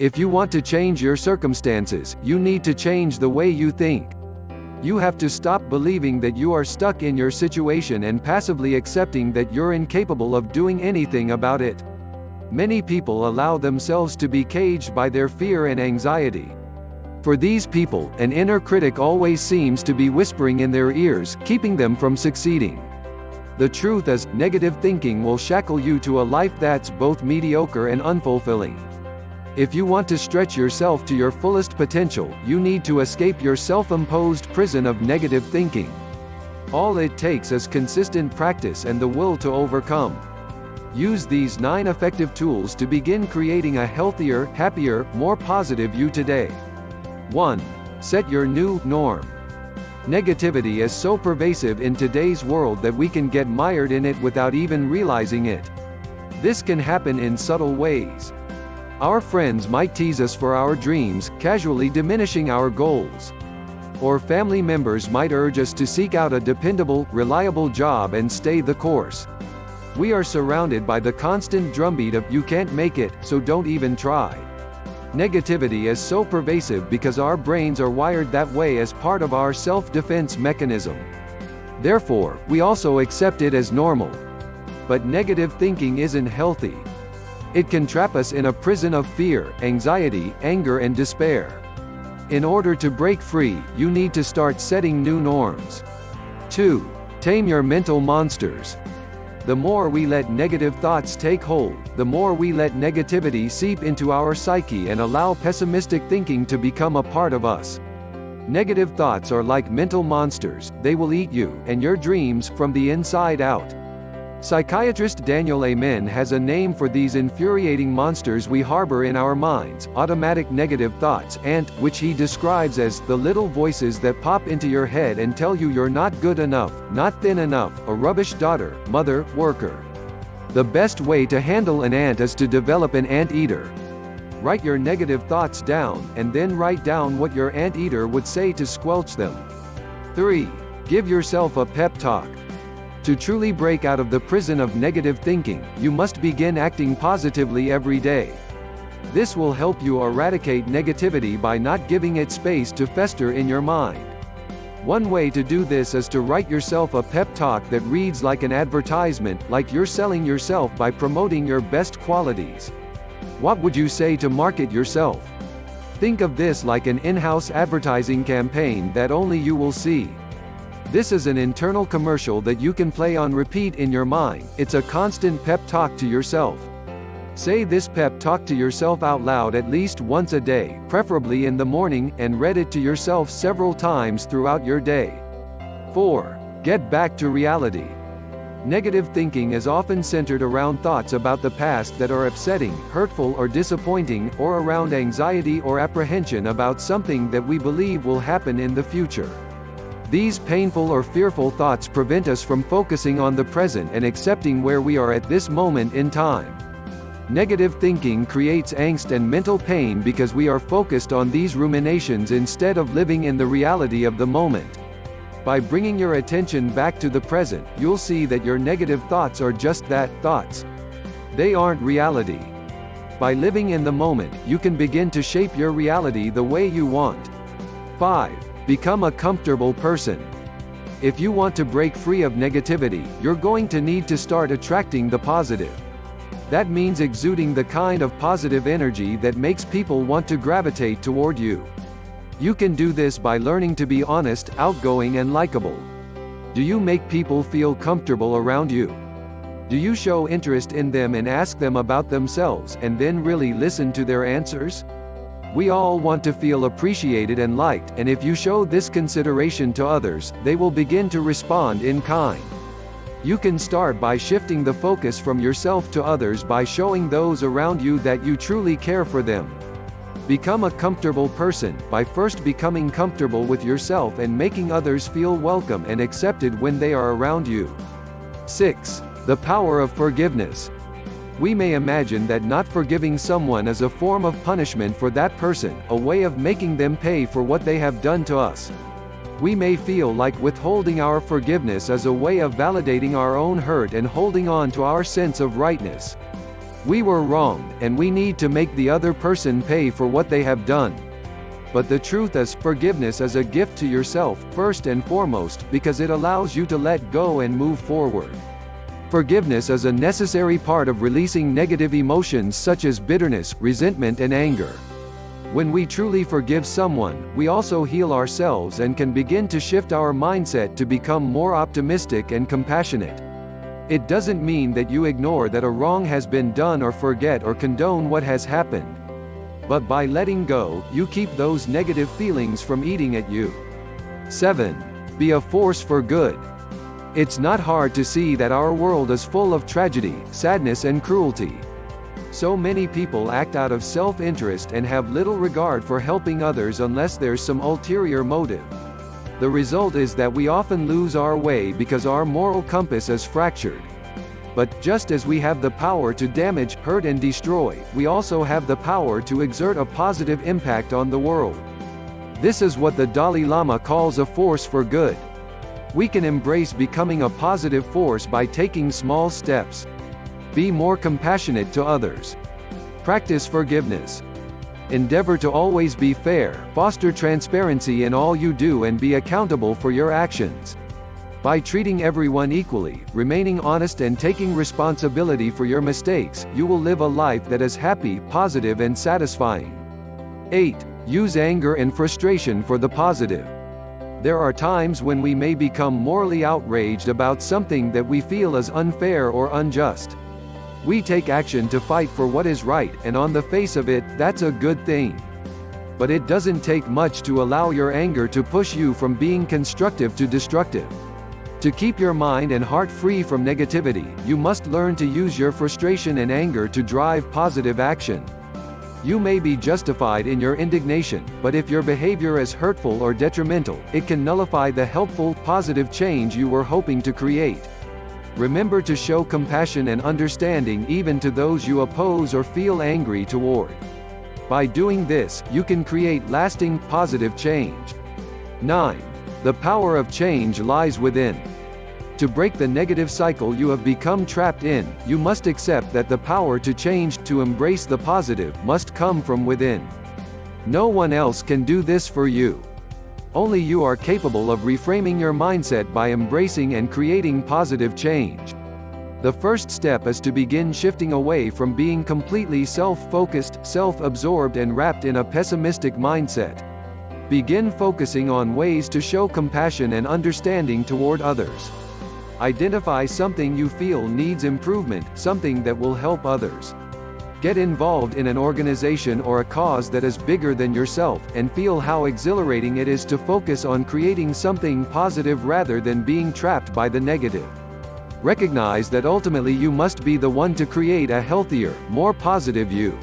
If you want to change your circumstances, you need to change the way you think. You have to stop believing that you are stuck in your situation and passively accepting that you're incapable of doing anything about it. Many people allow themselves to be caged by their fear and anxiety. For these people, an inner critic always seems to be whispering in their ears, keeping them from succeeding. The truth is, negative thinking will shackle you to a life that's both mediocre and unfulfilling. If you want to stretch yourself to your fullest potential, you need to escape your self-imposed prison of negative thinking. All it takes is consistent practice and the will to overcome. Use these 9 effective tools to begin creating a healthier, happier, more positive you today. 1. Set your new norm. Negativity is so pervasive in today's world that we can get mired in it without even realizing it. This can happen in subtle ways. Our friends might tease us for our dreams, casually diminishing our goals. Or family members might urge us to seek out a dependable, reliable job and stay the course. We are surrounded by the constant drumbeat of "you can't make it, so don't even try." Negativity is so pervasive because our brains are wired that way as part of our self-defense mechanism. Therefore, we also accept it as normal. But negative thinking isn't healthy. It can trap us in a prison of fear, anxiety, anger and despair. In order to break free, you need to start setting new norms. 2. Tame your mental monsters. The more we let negative thoughts take hold, the more we let negativity seep into our psyche and allow pessimistic thinking to become a part of us. Negative thoughts are like mental monsters, they will eat you and your dreams from the inside out. Psychiatrist Daniel Amen has a name for these infuriating monsters we harbor in our minds: automatic negative thoughts, and which he describes as the little voices that pop into your head and tell you you're not good enough, not thin enough, a rubbish daughter, mother, worker. The best way to handle an ant is to develop an anteater. Write your negative thoughts down, and then write down what your anteater would say to squelch them. 3. Give yourself a pep talk. To truly break out of the prison of negative thinking, you must begin acting positively every day. This will help you eradicate negativity by not giving it space to fester in your mind. One way to do this is to write yourself a pep talk that reads like an advertisement, like you're selling yourself by promoting your best qualities. What would you say to market yourself? Think of this like an in-house advertising campaign that only you will see. This is an internal commercial that you can play on repeat in your mind. It's a constant pep talk to yourself. Say this pep talk to yourself out loud at least once a day, preferably in the morning, and read it to yourself several times throughout your day. 4. Get back to reality. Negative thinking is often centered around thoughts about the past that are upsetting, hurtful or disappointing, or around anxiety or apprehension about something that we believe will happen in the future. These painful or fearful thoughts prevent us from focusing on the present and accepting where we are at this moment in time. Negative thinking creates angst and mental pain because we are focused on these ruminations instead of living in the reality of the moment. By bringing your attention back to the present, you'll see that your negative thoughts are just that, thoughts. They aren't reality. By living in the moment, you can begin to shape your reality the way you want. 5. Become a comfortable person. If you want to break free of negativity, you're going to need to start attracting the positive. That means exuding the kind of positive energy that makes people want to gravitate toward you. You can do this by learning to be honest, outgoing and likable. Do you make people feel comfortable around you? Do you show interest in them and ask them about themselves, and then really listen to their answers? We all want to feel appreciated and liked, and if you show this consideration to others, they will begin to respond in kind. You can start by shifting the focus from yourself to others by showing those around you that you truly care for them. Become a comfortable person by first becoming comfortable with yourself and making others feel welcome and accepted when they are around you. 6. The power of forgiveness. We may imagine that not forgiving someone is a form of punishment for that person, a way of making them pay for what they have done to us. We may feel like withholding our forgiveness is a way of validating our own hurt and holding on to our sense of rightness. We were wrong, and we need to make the other person pay for what they have done. But the truth is, forgiveness is a gift to yourself, first and foremost, because it allows you to let go and move forward. Forgiveness is a necessary part of releasing negative emotions such as bitterness, resentment, and anger. When we truly forgive someone, we also heal ourselves and can begin to shift our mindset to become more optimistic and compassionate. It doesn't mean that you ignore that a wrong has been done or forget or condone what has happened. But by letting go, you keep those negative feelings from eating at you. 7. Be a force for good. It's not hard to see that our world is full of tragedy, sadness, and cruelty. So many people act out of self-interest and have little regard for helping others unless there's some ulterior motive. The result is that we often lose our way because our moral compass is fractured. But just as we have the power to damage, hurt, and destroy, we also have the power to exert a positive impact on the world. This is what the Dalai Lama calls a force for good. We can embrace becoming a positive force by taking small steps. Be more compassionate to others. Practice forgiveness. Endeavor to always be fair, foster transparency in all you do, and be accountable for your actions. By treating everyone equally, remaining honest, and taking responsibility for your mistakes, you will live a life that is happy, positive, and satisfying. 8. Use anger and frustration for the positive. There are times when we may become morally outraged about something that we feel is unfair or unjust. We take action to fight for what is right, and on the face of it, that's a good thing. But it doesn't take much to allow your anger to push you from being constructive to destructive. To keep your mind and heart free from negativity, you must learn to use your frustration and anger to drive positive action. You may be justified in your indignation, but if your behavior is hurtful or detrimental, it can nullify the helpful, positive change you were hoping to create. Remember to show compassion and understanding even to those you oppose or feel angry toward. By doing this, you can create lasting, positive change. 9. The power of change lies within. To break the negative cycle you have become trapped in, you must accept that the power to change, to embrace the positive, must come from within. No one else can do this for you. Only you are capable of reframing your mindset by embracing and creating positive change. The first step is to begin shifting away from being completely self-focused, self-absorbed, and wrapped in a pessimistic mindset. Begin focusing on ways to show compassion and understanding toward others. Identify something you feel needs improvement, something that will help others. Get involved in an organization or a cause that is bigger than yourself, and feel how exhilarating it is to focus on creating something positive rather than being trapped by the negative. Recognize that ultimately you must be the one to create a healthier, more positive you.